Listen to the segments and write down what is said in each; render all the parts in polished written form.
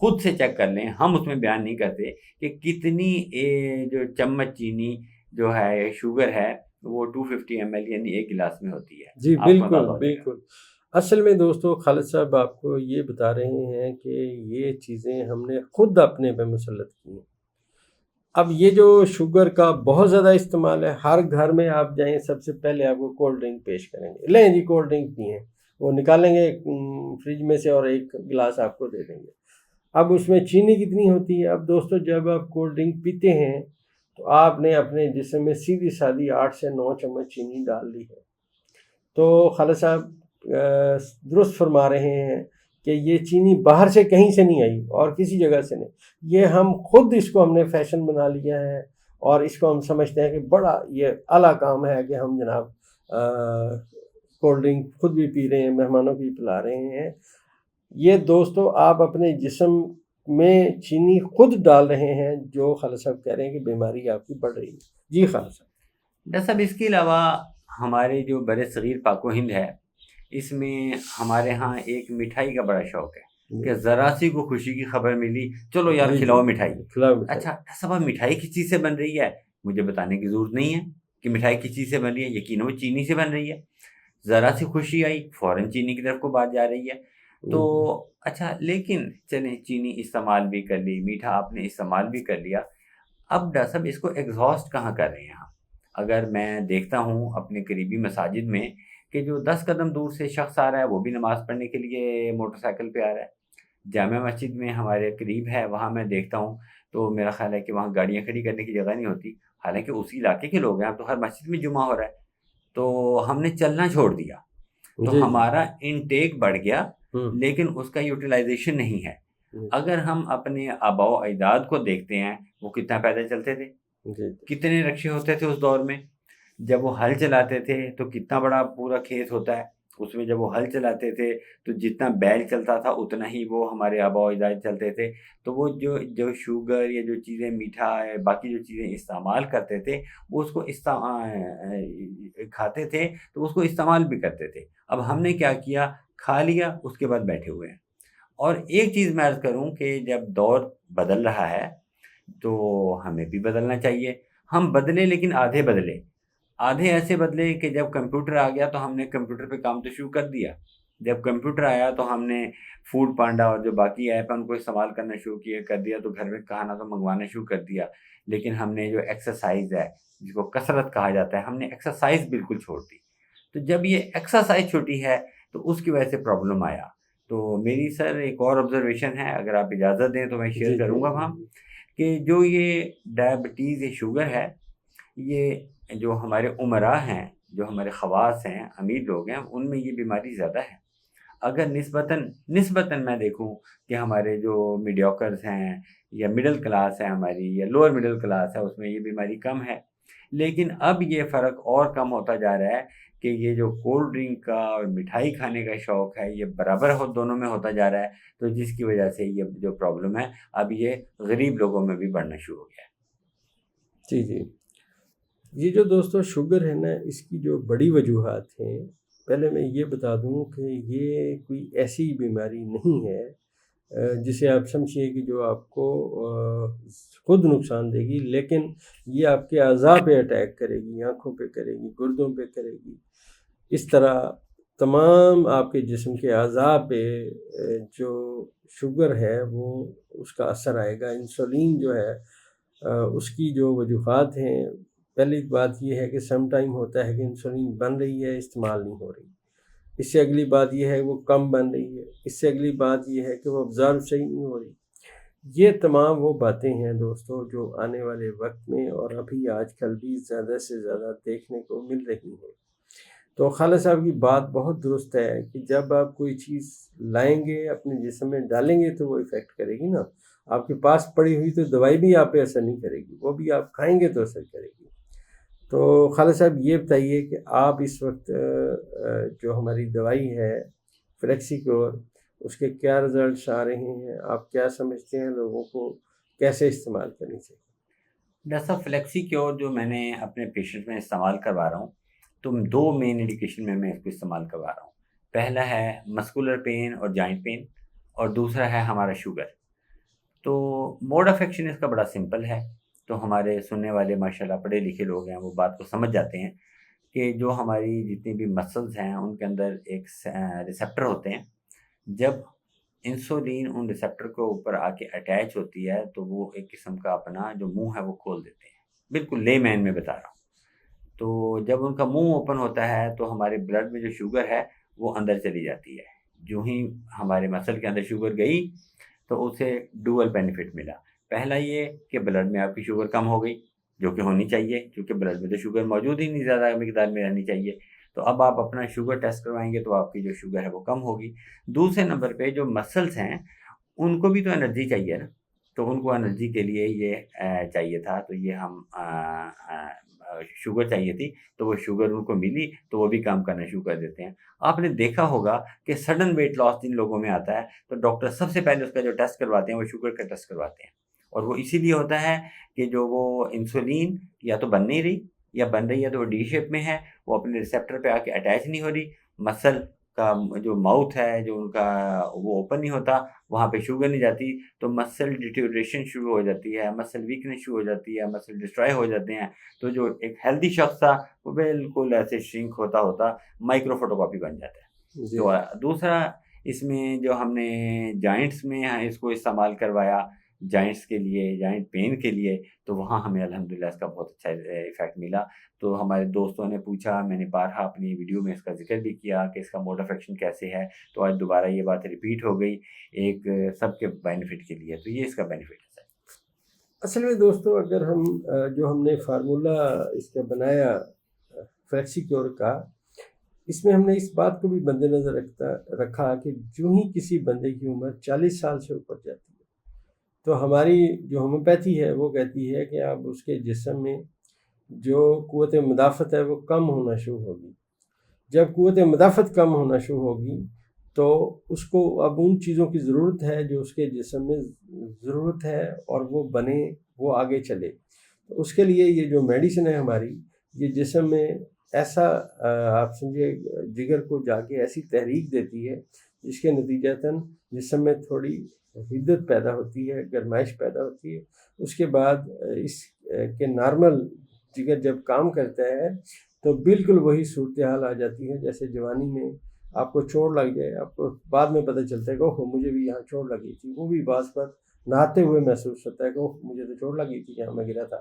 خود سے چیک کر لیں. ہم اس میں بیان نہیں کرتے کہ کتنی جو چمچ چینی جو ہے شوگر ہے وہ 250 ml یعنی ایک گلاس میں ہوتی ہے. جی آپ کو اندازہ بالکل ہو جائے گا. بالکل. اصل میں دوستو خالد صاحب آپ کو یہ بتا رہے ہیں کہ یہ چیزیں ہم نے خود اپنے پہ مسلط کی ہیں. اب یہ جو شوگر کا بہت زیادہ استعمال ہے، ہر گھر میں آپ جائیں سب سے پہلے آپ کو کولڈ ڈرنک پیش کریں گے، لیں جی کولڈ ڈرنک پئیں. وہ نکالیں گے فریج میں سے اور ایک گلاس آپ کو دے دیں گے. اب اس میں چینی کتنی ہوتی ہے؟ اب دوستو جب آپ کولڈ ڈرنک پیتے ہیں تو آپ نے اپنے جسم میں سیدھی سادھی 8 سے 9 چمچ چینی ڈال دی ہے. تو خالد صاحب درست فرما رہے ہیں کہ یہ چینی باہر سے کہیں سے نہیں آئی اور کسی جگہ سے نہیں، یہ ہم خود اس کو ہم نے فیشن بنا لیا ہے اور اس کو ہم سمجھتے ہیں کہ بڑا یہ اعلیٰ کام ہے کہ ہم جناب کولڈ ڈرنک خود بھی پی رہے ہیں، مہمانوں کی پلا رہے ہیں. یہ دوستو آپ اپنے جسم میں چینی خود ڈال رہے ہیں، جو خالد صاحب کہہ رہے ہیں کہ بیماری آپ کی بڑھ رہی ہے. جی خالد صاحب. ڈاکٹر صاحب اس کے علاوہ ہمارے جو بر صغیر پاک و ہند ہے، اس میں ہمارے ہاں ایک مٹھائی کا بڑا شوق ہے کہ ذرا سی کو خوشی کی خبر ملی، چلو یار کھلاؤ مٹھائی. اچھا ڈاکٹر صاحب مٹھائی کس چیز سے بن رہی ہے؟ مجھے بتانے کی ضرورت نہیں ہے کہ مٹھائی کس چیز سے بن رہی ہے. یقیناً وہ چینی سے بن رہی ہے. ذرا سی خوشی آئی فوراً چینی کی طرف کو بات جا رہی ہے. تو اچھا لیکن چلیں چینی استعمال بھی کر لی، میٹھا آپ نے استعمال بھی کر لیا، اب ڈاکٹر صاحب اس کو ایگزاسٹ کہاں کر رہے ہیں ہم؟ اگر میں دیکھتا ہوں اپنے قریبی مساجد میں کہ جو 10 قدم دور سے شخص آ رہا ہے وہ بھی نماز پڑھنے کے لیے موٹر سائیکل پہ آ رہا ہے. جامع مسجد میں ہمارے قریب ہے، وہاں میں دیکھتا ہوں تو میرا خیال ہے کہ وہاں گاڑیاں کھڑی کرنے کی جگہ نہیں ہوتی، حالانکہ اسی علاقے کے لوگ ہیں. اب تو ہر مسجد میں جمعہ ہو رہا ہے تو ہم نے چلنا چھوڑ دیا تو ہمارا انٹیک بڑھ گیا لیکن اس کا یوٹیلائزیشن نہیں ہے. اگر ہم اپنے آباء و اجداد کو دیکھتے ہیں وہ کتنا پیدل چلتے تھے، کتنے رکشے ہوتے تھے اس دور میں. جب وہ ہل چلاتے تھے تو کتنا بڑا پورا کھیت ہوتا ہے، اس میں جب وہ ہل چلاتے تھے تو جتنا بیل چلتا تھا اتنا ہی وہ ہمارے آباء و اجداد چلتے تھے. تو وہ جو شوگر یا جو چیزیں میٹھا باقی جو چیزیں استعمال کرتے تھے وہ اس کو کھاتے تھے تو اس کو استعمال بھی کرتے تھے. اب ہم نے کیا کیا، کھا لیا اس کے بعد بیٹھے ہوئے ہیں. اور ایک چیز میں عرض کروں کہ جب دور بدل رہا ہے تو ہمیں بھی بدلنا چاہیے. ہم بدلے لیکن آدھے بدلے، آدھے ایسے بدلے کہ جب کمپیوٹر آ گیا تو ہم نے کمپیوٹر پہ کام تو شروع کر دیا. جب کمپیوٹر آیا تو ہم نے فوڈ پانڈا اور جو باقی ایپ ہیں ان کو استعمال کرنا شروع کر دیا، تو گھر میں کھانا تو منگوانا شروع کر دیا. لیکن ہم نے جو ایکسرسائز ہے جس کو کثرت کہا جاتا ہے، ہم نے ایکسرسائز بالکل چھوڑ دی. تو جب یہ ایکسرسائز چھوٹی ہے تو اس کی وجہ سے پرابلم آیا. تو میری سر ایک اور آبزرویشن ہے، اگر آپ اجازت دیں تو میں شیئر کروں گا وہاں، کہ جو یہ ڈائبٹیز یہ شوگر ہے، یہ جو ہمارے عمراء ہیں، جو ہمارے خواص ہیں، امیر لوگ ہیں، ان میں یہ بیماری زیادہ ہے. اگر نسبتاً میں دیکھوں کہ ہمارے جو میڈیوکرز ہیں یا مڈل کلاس ہے ہماری یا لوور مڈل کلاس ہے، اس میں یہ بیماری کم ہے. لیکن اب یہ فرق اور کم ہوتا جا رہا ہے کہ یہ جو کولڈ ڈرنک کا اور مٹھائی کھانے کا شوق ہے یہ برابر دونوں میں ہوتا جا رہا ہے. تو جس کی وجہ سے یہ جو پرابلم ہے اب یہ غریب لوگوں میں بھی بڑھنا شروع ہو گیا ہے. جی یہ جو دوستو شوگر ہے نا، اس کی جو بڑی وجوہات ہیں، پہلے میں یہ بتا دوں کہ یہ کوئی ایسی بیماری نہیں ہے جسے آپ سمجھیے کہ جو آپ کو خود نقصان دے گی، لیکن یہ آپ کے اعضاء پہ اٹیک کرے گی، آنکھوں پہ کرے گی، گردوں پہ کرے گی. اس طرح تمام آپ کے جسم کے اعضاء پہ جو شوگر ہے وہ اس کا اثر آئے گا. انسولین جو ہے اس کی جو وجوہات ہیں، پہلی بات یہ ہے کہ سم ٹائم ہوتا ہے کہ انسولین بن رہی ہے، استعمال نہیں ہو رہی. اس سے اگلی بات یہ ہے وہ کم بن رہی ہے. اس سے اگلی بات یہ ہے کہ وہ ابزارو صحیح نہیں ہو رہی. یہ تمام وہ باتیں ہیں دوستو جو آنے والے وقت میں اور ابھی آج کل بھی زیادہ سے زیادہ دیکھنے کو مل رہی ہیں. تو خالد صاحب کی بات بہت درست ہے کہ جب آپ کوئی چیز لائیں گے اپنے جسم میں ڈالیں گے تو وہ ایفیکٹ کرے گی نا. آپ کے پاس پڑی ہوئی تو دوائی بھی آپ پہ اثر نہیں کرے گی، وہ بھی آپ کھائیں گے تو اثر کرے گی. تو خالد صاحب یہ بتائیے کہ آپ اس وقت جو ہماری دوائی ہے فلیکسی کیور، اس کے کیا رزلٹس آ رہے ہیں؟ آپ کیا سمجھتے ہیں لوگوں کو کیسے استعمال کرنی چاہیے؟ ڈاکٹر صاحب فلیکسی کیور جو میں نے اپنے پیشنٹ میں استعمال کروا رہا ہوں تو 2 مین انڈیکیشن میں اس کو استعمال کروا رہا ہوں. پہلا ہے مسکولر پین اور جوائنٹ پین، اور دوسرا ہے ہمارا شوگر. تو موڈ آف ایکشن اس کا بڑا سمپل ہے. تو ہمارے سننے والے ماشاءاللہ پڑھے لکھے لوگ ہیں، وہ بات کو سمجھ جاتے ہیں کہ جو ہماری جتنی بھی مسلز ہیں ان کے اندر ایک ریسیپٹر ہوتے ہیں. جب انسولین ان ریسیپٹر کے اوپر آ کے اٹیچ ہوتی ہے تو وہ ایک قسم کا اپنا جو منہ ہے وہ کھول دیتے ہیں. بالکل لے مین میں بتا رہا ہوں. تو جب ان کا منہ اوپن ہوتا ہے تو ہمارے بلڈ میں جو شوگر ہے وہ اندر چلی جاتی ہے. جو ہی ہمارے مسل کے اندر شوگر گئی تو اسے ڈوئل بینیفٹ ملا. پہلا یہ کہ بلڈ میں آپ کی شوگر کم ہو گئی، جو کہ ہونی چاہیے کیونکہ بلڈ میں تو شوگر موجود ہی نہیں، زیادہ مقدار میں رہنی چاہیے. تو اب آپ اپنا شوگر ٹیسٹ کروائیں گے تو آپ کی جو شوگر ہے وہ کم ہوگی. دوسرے نمبر پہ جو مسلس ہیں ان کو بھی تو انرجی چاہیے نا، تو ان کو انرجی کے لیے یہ چاہیے تھا، تو یہ ہم شوگر چاہیے تھی تو وہ شوگر ان کو ملی تو وہ بھی کام کرنا شروع کر دیتے ہیں. آپ نے دیکھا ہوگا کہ سڈن ویٹ لاس جن لوگوں میں آتا ہے تو ڈاکٹر سب سے پہلے اس کا جو ٹیسٹ کرواتے ہیں وہ شوگر کا ٹیسٹ کرواتے ہیں. اور وہ اسی لیے ہوتا ہے کہ جو وہ انسولین یا تو بن نہیں رہی، یا بن رہی ہے تو وہ ڈی شیپ میں ہے، وہ اپنے ریسیپٹر پہ آ کے اٹیچ نہیں ہو رہی. مسل کا جو ماؤتھ ہے جو ان کا وہ اوپن نہیں ہوتا، وہاں پہ شوگر نہیں جاتی تو مسل ڈیٹیوریشن شروع ہو جاتی ہے، مسل ویکنس شروع ہو جاتی ہے، مسل ڈسٹرائے ہو جاتے ہیں. تو جو ایک ہیلدی شخص تھا وہ بالکل ایسے شرنک ہوتا ہوتا مائکرو فوٹو کاپی بن جاتا ہے. جی تو دوسرا اس میں جو ہم نے جوائنٹس میں اس کو استعمال کروایا، جوائنٹس کے لیے، جوائنٹ پین کے لیے، تو وہاں ہمیں الحمدللہ اس کا بہت اچھا ایفیکٹ ملا. تو ہمارے دوستوں نے پوچھا، میں نے بارہا اپنی ویڈیو میں اس کا ذکر بھی کیا کہ اس کا موڈ آف ایکشن کیسے ہے، تو آج دوبارہ یہ بات ریپیٹ ہو گئی ایک سب کے بینیفٹ کے لیے. تو یہ اس کا بینیفٹ ہے. اصل میں دوستو اگر ہم جو ہم نے فارمولہ اس کا بنایا فلیکسی کیور کا، اس میں ہم نے اس بات کو بھی مد نظر رکھا کہ جو ہی کسی بندے کی عمر 40 سال سے اوپر جاتی ہے تو ہماری جو ہومیوپیتھی ہے وہ کہتی ہے کہ اب اس کے جسم میں جو قوت مدافعت ہے وہ کم ہونا شروع ہوگی. جب قوت مدافعت کم ہونا شروع ہوگی تو اس کو اب ان چیزوں کی ضرورت ہے جو اس کے جسم میں ضرورت ہے اور وہ بنے، وہ آگے چلے. تو اس کے لیے یہ جو میڈیسن ہے ہماری، یہ جسم میں ایسا آپ سمجھے جگر کو جا کے ایسی تحریک دیتی ہے جس کے نتیجتاً جسم میں تھوڑی حدت پیدا ہوتی ہے، گرمائش پیدا ہوتی ہے. اس کے بعد اس کے نارمل جگر جب کام کرتا ہے تو بالکل وہی صورتحال آ جاتی ہے جیسے جوانی میں آپ کو چوٹ لگ جائے. آپ کو بعد میں پتہ چلتا ہے کہ اوہ مجھے بھی یہاں چوٹ لگی تھی، وہ بھی بعض پر نہاتے ہوئے محسوس ہوتا ہے کہ اوہ مجھے تو چوٹ لگی تھی یہاں میں گرا تھا.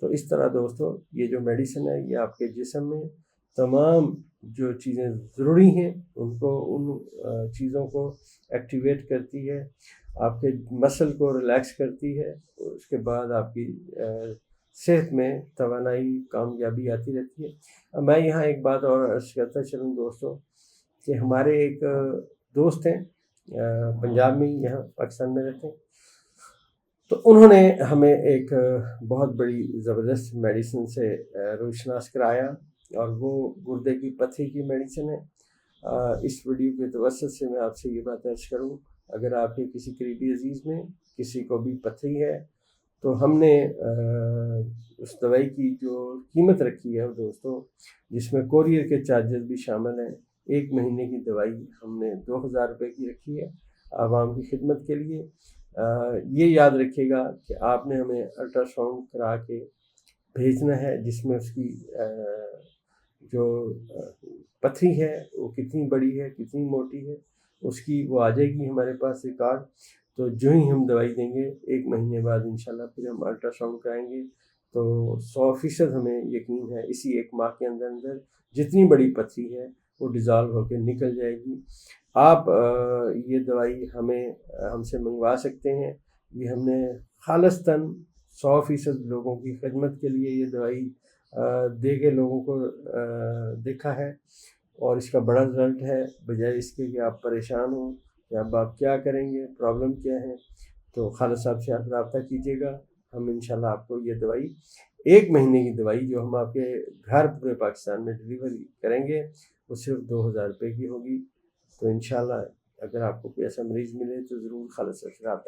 تو اس طرح دوستو یہ جو میڈیسن ہے یہ آپ کے جسم میں تمام جو چیزیں ضروری ہیں ان چیزوں کو ایکٹیویٹ کرتی ہے، آپ کے مسل کو ریلیکس کرتی ہے. اس کے بعد آپ کی صحت میں توانائی، کامیابی آتی رہتی ہے. میں یہاں ایک بات اور عرض کرتا چلوں دوستوں کہ ہمارے ایک دوست ہیں پنجاب میں، یہاں پاکستان میں رہتے ہیں، تو انہوں نے ہمیں ایک بہت بڑی زبردست میڈیسن سے روشناس کرایا اور وہ گردے کی پتھری کی میڈیسن ہے. اس ویڈیو کے توسط سے میں آپ سے یہ بات عرض کروں، اگر آپ کے کسی قریبی عزیز میں کسی کو بھی پتھری ہے تو ہم نے اس دوائی کی جو قیمت رکھی ہے دوستوں، جس میں کوریئر کے چارجز بھی شامل ہیں، 1 مہینے کی دوائی ہم نے 2000 روپے کی رکھی ہے عوام کی خدمت کے لیے. یہ یاد رکھیے گا کہ آپ نے ہمیں الٹرا ساؤنڈ کرا کے بھیجنا ہے جس میں اس کی جو پتھری ہے وہ کتنی بڑی ہے، کتنی موٹی ہے، اس کی وہ آ جائے گی ہمارے پاس ریکارڈ. تو جو ہی ہم دوائی دیں گے 1 مہینے بعد انشاءاللہ پھر ہم الٹرا ساؤنڈ کرائیں گے تو 100% ہمیں یقین ہے اسی 1 ماہ کے اندر جتنی بڑی پتھری ہے وہ ڈیزالو ہو کے نکل جائے گی. آپ یہ دوائی ہم سے منگوا سکتے ہیں. یہ ہم نے خالصتاً 100% لوگوں کی خدمت کے لیے یہ دوائی دے کے لوگوں کو دیکھا ہے اور اس کا بڑا رزلٹ ہے. بجائے اس کے کہ آپ پریشان ہوں کہ اب آپ کیا کریں گے، پرابلم کیا ہے، تو خالد صاحب سے آپ رابطہ کیجیے گا. ہم انشاءاللہ آپ کو یہ دوائی 1 مہینے کی دوائی جو ہم آپ کے گھر پورے پاکستان میں ڈلیوری کریں گے وہ صرف 2000 روپے کی ہوگی. تو انشاءاللہ اگر آپ کو کوئی ایسا مریض ملے تو ضرور خالد صاحب سے رابطہ